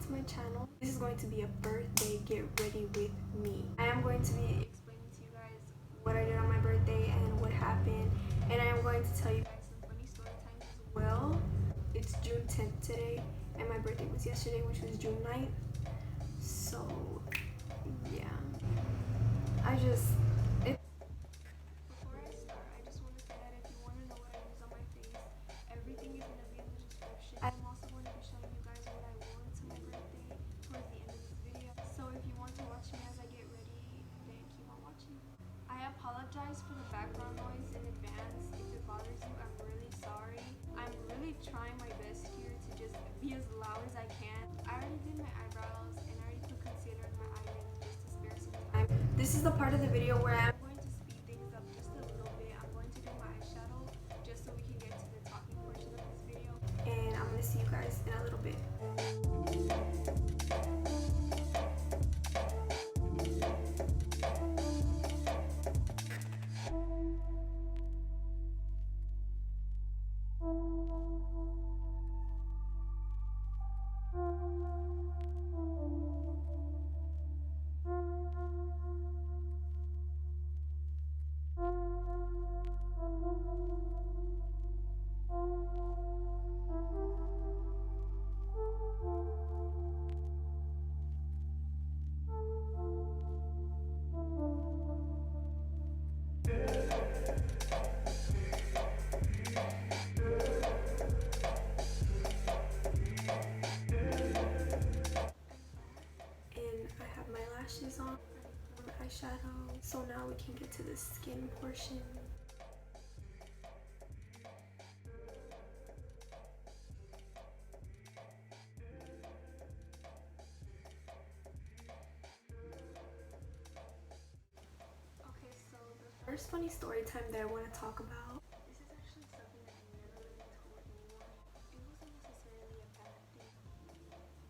to my channel. This is going to be a birthday get ready with me. I am going to be explaining to you guys what I did on my birthday and what happened, and I am going to tell you guys some funny story times as well. It's June 10th today, and my birthday was yesterday, which was June 9th. So yeah, before I start, I just want to say that if you want to know what I use on my face, everything is going to be in the description. I'm also going to be showing you guys what I wore to my birthday towards the end of this video. So if you want to watch me as I get ready, then keep on watching. I apologize for the background noise in advance. If it bothers you, I'm really sorry. I'm really trying my best here to just be as loud as I can. I already did my eyebrows and I already put concealer in my eyelids just to spare some time. This is the part of the video where I'm going to speed things up just a little bit. I'm going to do my eyeshadow just so we can get to the talking portion of this video. And I'm going to see you guys in a little bit. On eyeshadow, so now we can get to the skin portion. Okay, so the first funny story time that I want to talk about, this is actually something that I never really told anyone. It wasn't necessarily a bad thing,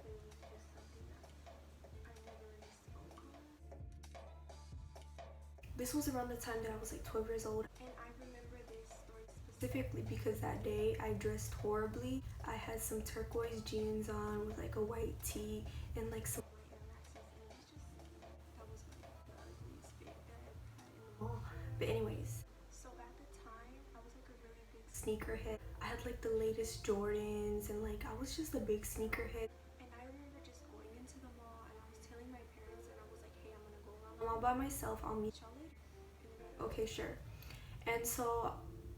but it was just something that I never really spoke on. This was around the time that I was like 12 years old, and I remember this story specifically because that day I dressed horribly. I had some turquoise jeans on with like a white tee and like some white Maxes, and it was just, that was like the ugliest fit that I had in the mall. But anyways, so at the time I was like a really big sneakerhead. I had like the latest Jordans and like I was just a big sneakerhead. And I remember just going into the mall and I was telling my parents and I was like, hey, I'm gonna go around the mall by myself, I'll meet y'all later. Okay, sure. And so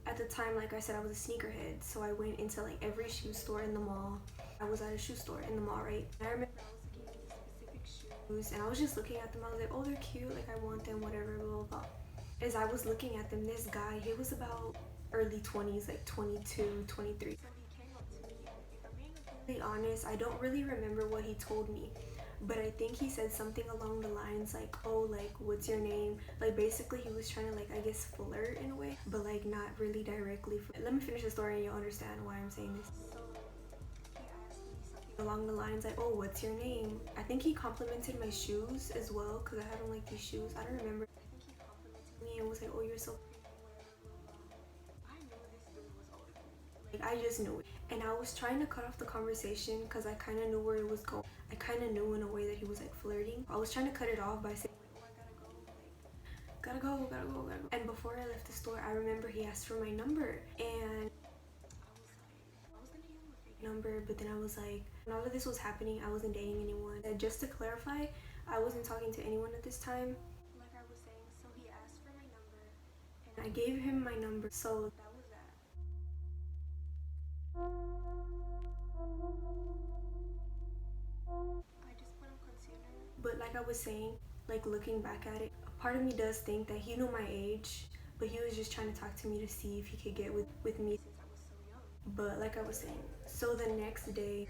at the time, like I said, I was a sneakerhead, so I went into like every shoe store in the mall. I was at a shoe store in the mall, right? And I remember I was looking at these specific shoes and I was just looking at them. I was like, oh, they're cute, like I want them, whatever, blah blah blah. As I was looking at them, this guy, he was about early 20s, like 22, 23. So he came up to me, and if I'm being completely honest, I don't really remember what he told me, but I think he said something along the lines like, oh, like, what's your name? Like, basically he was trying to, like, I guess flirt in a way, but like not really directly. Let me finish the story and you'll understand why I'm saying this. So he asked me something along the lines like, oh, what's your name? I think he complimented my shoes as well, because I had on like these shoes, I don't remember. I think he complimented me and was like, oh, you're so pretty, whatever. I knew this dude was older than me. Like, I just knew it. And I was trying to cut off the conversation because I kind of knew where it was going. I kind of knew in a way that he was like flirting. I was trying to cut it off by saying like, oh, I gotta go. And before I left the store, I remember he asked for my number, and I was gonna give him a fake number, but then I was like, when all of this was happening, I wasn't dating anyone. And just to clarify, I wasn't talking to anyone at this time. Like I was saying, so he asked for my number, and I gave him my number. So that was that. I just put on concealer. But like I was saying, like looking back at it, a part of me does think that he knew my age, but he was just trying to talk to me to see if he could get with me since I was so young. But like I was saying, so the next day,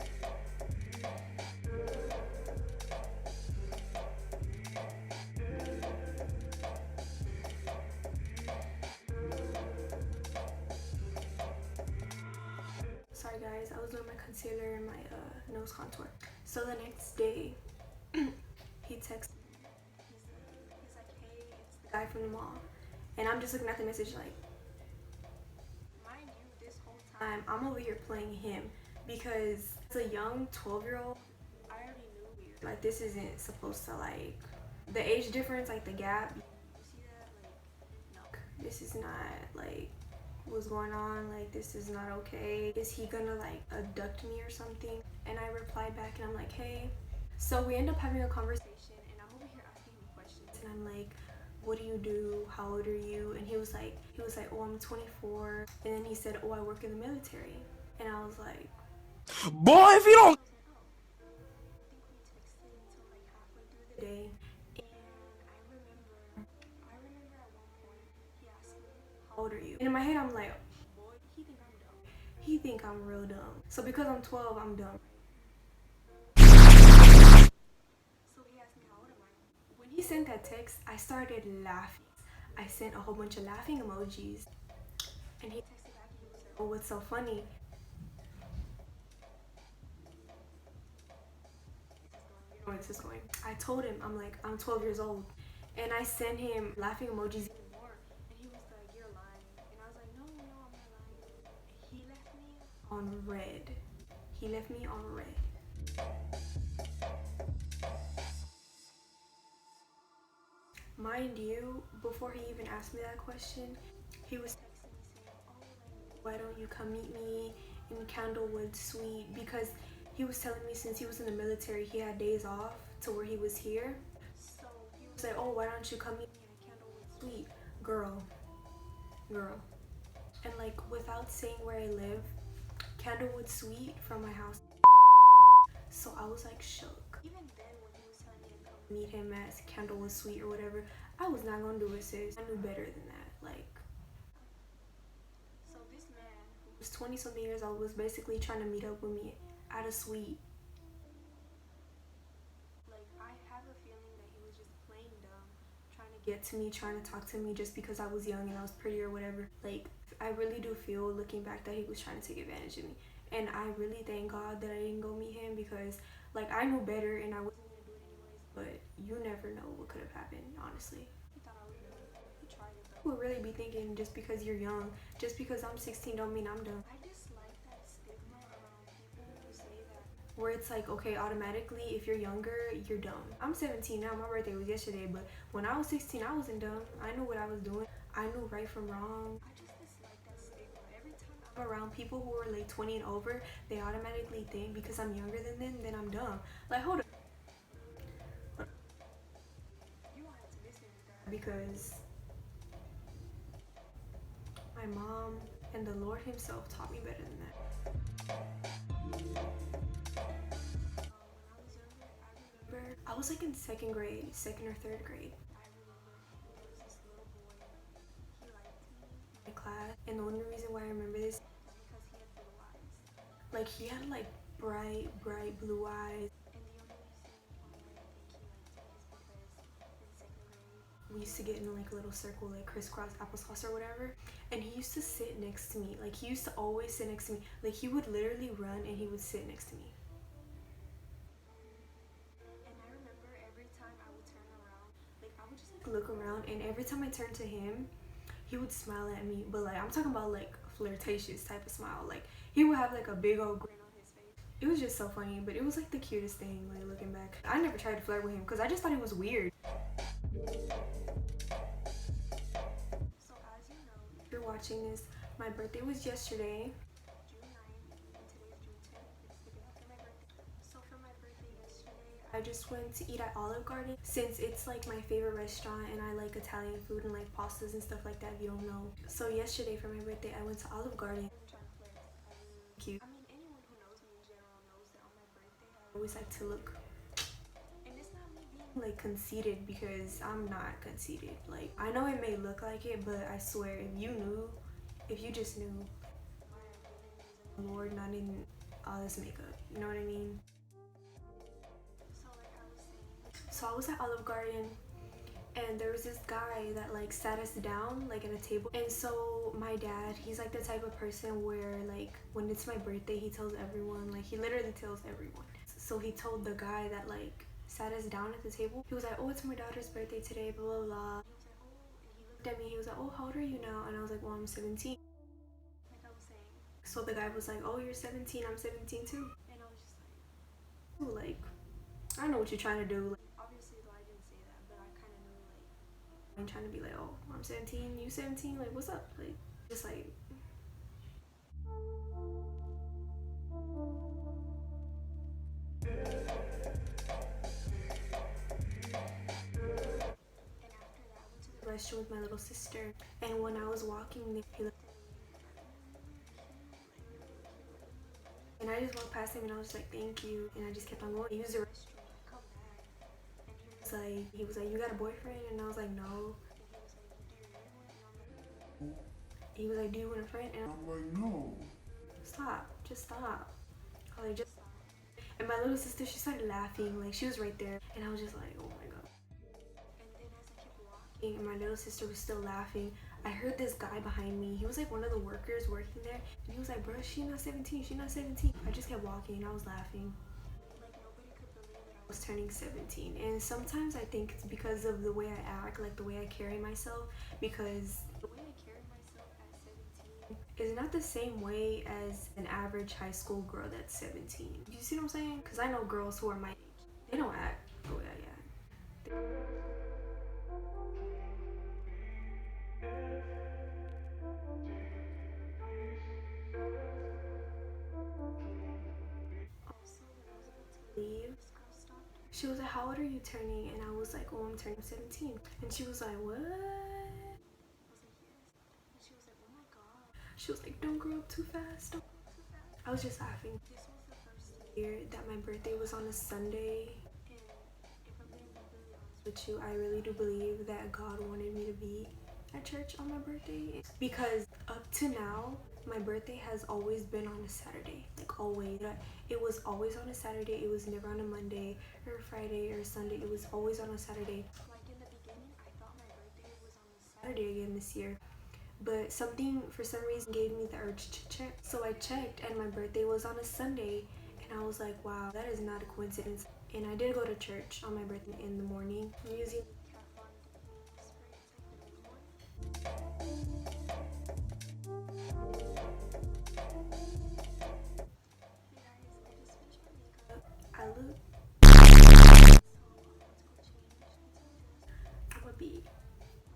sorry guys, I was doing my concealer and my nose contour. So the next day, he texted me. He's like, hey, it's the guy from the mall. And I'm just looking at the message like, mind you, this whole time I'm over here playing him, because as a young 12-year-old, I already Like, this isn't supposed to, like, the age difference, like the gap, you see that? Like, no, this is not like what's going on. Like, this is not okay. Is he gonna like abduct me or something? And I replied back and I'm like, hey. So we end up having a conversation and I'm over here asking him questions and I'm like, what do you do? How old are you? And he was like, oh, I'm 24. And then he said, oh, I work in the military. And I was like, boy, if you don't. Day. And I remember at one point he asked me, how old are you? And in my head I'm like, boy, he think I'm dumb. He think I'm real dumb. So because I'm 12, I'm dumb. So he asked me, how old am I? When he sent that text, I started laughing. I sent a whole bunch of laughing emojis. And he texted back and he was like, oh, what's so funny? Where is this going? I told him, I'm like, I'm 12 years old. And I sent him laughing emojis even more. And he was like, you're lying. And I was like, no, I'm not lying. He left me on red. He left me on red. Mind you, before he even asked me that question, he was texting me saying, oh, like, why don't you come meet me in Candlewood Suite? Because he was telling me since he was in the military, he had days off to where he was here. So he was like, oh, why don't you come meet me in Candlewood Suite? Girl. And like, without saying where I live, Candlewood Suite from my house. So I was like shook. Even then when he was telling me to come meet him at Candlewood Suite or whatever, I was not gonna do it, sis. I knew better than that. Like, so this man who was 20 something years old was basically trying to meet up with me at a suite. Like, I have a feeling that he was just plain dumb, trying to get to me, trying to talk to me just because I was young and I was pretty or whatever. Like, I really do feel, looking back, that he was trying to take advantage of me. And I really thank God that I didn't go meet him because, like, I knew better and I wasn't gonna do it anyways. But you never know what could have happened, honestly. He thought I was dumb. He tried it though. People really be thinking just because you're young, just because I'm 16 don't mean I'm dumb. I dislike that stigma around people who say that. Where it's like, okay, automatically, if you're younger, you're dumb. I'm 17 now, my birthday was yesterday, but when I was 16, I wasn't dumb. I knew what I was doing. I knew right from wrong. I just dislike that stigma. Every time I'm around people who are like 20 and over, they automatically think because I'm younger than them, then I'm dumb. Like, hold up. You don't have to listen to that because my mom and the Lord himself taught me better than that. When I was younger, I remember I was like in second or third grade. I remember there was this little boy. He liked me in my class, and the only reason why I remember this is because he had blue eyes. Like, he had like bright blue eyes. And the only reason why I think he liked me is because in second grade we used to get in like a little circle, like crisscross applesauce or whatever, and he used to sit next to me. Like, he used to always sit next to me. Like, he would literally run and he would sit next to me. And I remember every time I would turn around, like, I would just like look around, and every time I turned to him, he would smile at me. But like, I'm talking about like flirtatious type of smile. Like, he would have like a big old grin on his face. It was just so funny, but it was like the cutest thing, like, looking back. I never tried to flirt with him because I just thought he was weird. So as you know, if you're watching this, my birthday was yesterday, June 9th, and today's June 10th. It's the day after my birthday. So for my birthday yesterday, I just went to eat at Olive Garden since it's like my favorite restaurant and I like Italian food and like pastas and stuff like that, if you don't know. So yesterday for my birthday, I went to Olive Garden. Cute. I mean, anyone who knows me in general knows that on my birthday I always like to look, and it's not me being like conceited because I'm not conceited. Like, I know it may look like it, but I swear if you just knew why I really was in the Lord, not in all this makeup, you know what I mean? So like I was saying, so I was at Olive Garden and there was this guy that like sat us down like at a table. And so my dad, he's like the type of person where like when it's my birthday, he tells everyone, like he literally tells everyone. So he told the guy that like sat us down at the table, he was like, oh, it's my daughter's birthday today, blah blah blah. He was like, oh, and he looked at me, he was like, oh, how old are you now? And I was like, well, I'm 17, like I was saying. So the guy was like, oh, you're 17, I'm 17 too. And I was just like, oh, like, I know what you're trying to do. Like, obviously, though, I didn't say that, but I kind of knew, like, I'm trying to be like, oh, I'm 17, you 17, like, what's up? Like, just like. Restroom with my little sister, and when I was walking there, he looked at me and I just walked past him and I was just like, thank you, and I just kept on going. He used the restroom, I come back, and he was like, you got a boyfriend? And I was like, no. He was like, do you want a friend? And I'm like, no. Stop, just stop. I was like, just stop. And my little sister, she started laughing, like she was right there, and I was just like, oh my god. And then as I kept walking and my little sister was still laughing, I heard this guy behind me. He was like one of the workers working there, and he was like, bro, she not 17, she not 17. I just kept walking and I was laughing. Like nobody could believe that I was turning 17. And sometimes I think it's because of the way I act, like the way I carry myself, because the way I carry myself at 17 is not the same way as an average high school girl that's 17. You see what I'm saying? Because I know girls who are my age, they don't act the way I act. Leave. She was like, how old are you turning? And I was like, oh, I'm turning 17. And she was like, what? I was like, yes. And she was like, oh my god. She was like, don't grow up too fast. Don't grow up too fast. I was just laughing. This was the first year that my birthday was on a Sunday. And if I'm being completely honest with you, I really do believe that God wanted me to be at church on my birthday, because up to now my birthday has always been on a Saturday, like always. It was always on a Saturday. It was never on a Monday or a Friday or a Sunday. It was always on a Saturday. Like in the beginning, I thought my birthday was on a Saturday again this year, but something for some reason gave me the urge to check. So I checked and my birthday was on a Sunday, and I was like, wow, that is not a coincidence. And I did go to church on my birthday in the morning. I'm using I look. I'm gonna be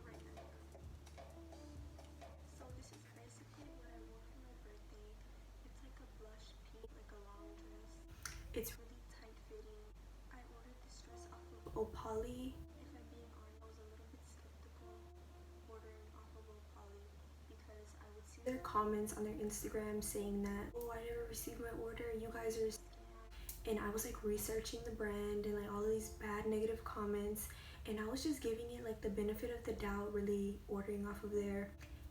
right back. So this is basically what I wore for my birthday. It's like a blush pink, like a long dress. It's really tight fitting. I ordered this dress off of Opoly. If I'm being honest, I was a little bit skeptical ordering off of Opoly because I would see their comments on their Instagram saying that, oh, I never received my order, you guys are. And I was like researching the brand and like all of these bad negative comments, and I was just giving it like the benefit of the doubt, really ordering off of there.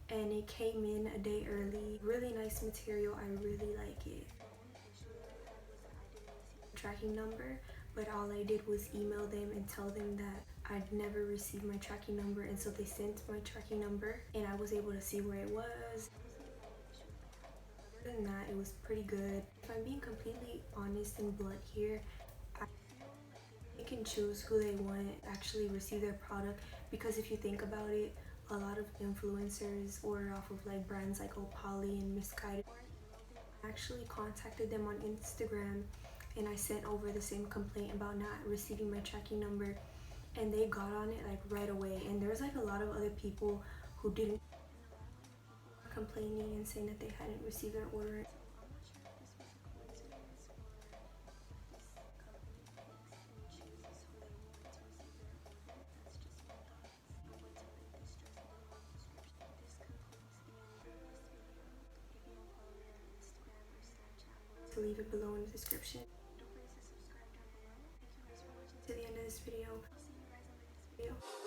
And it came in a day early. Really nice material. I really like it. The only issue that I had was that I didn't receive the tracking number, but all I did was email them and tell them that I'd never received my tracking number, and so they sent my tracking number and I was able to see where it was. Other than that, it was pretty good. If I'm being completely honest and blunt here, I feel like they can choose who they want to actually receive their product, because if you think about it, a lot of influencers order off of like brands like Opoly and Misguided. I actually contacted them on Instagram and I sent over the same complaint about not receiving my tracking number, and they got on it like right away. And there's like a lot of other people who didn't, complaining and saying that they hadn't received their order. To leave it below in the description. Don't forget to subscribe down below. Thank you guys for watching to the end of this video. I'll see you guys in the next video.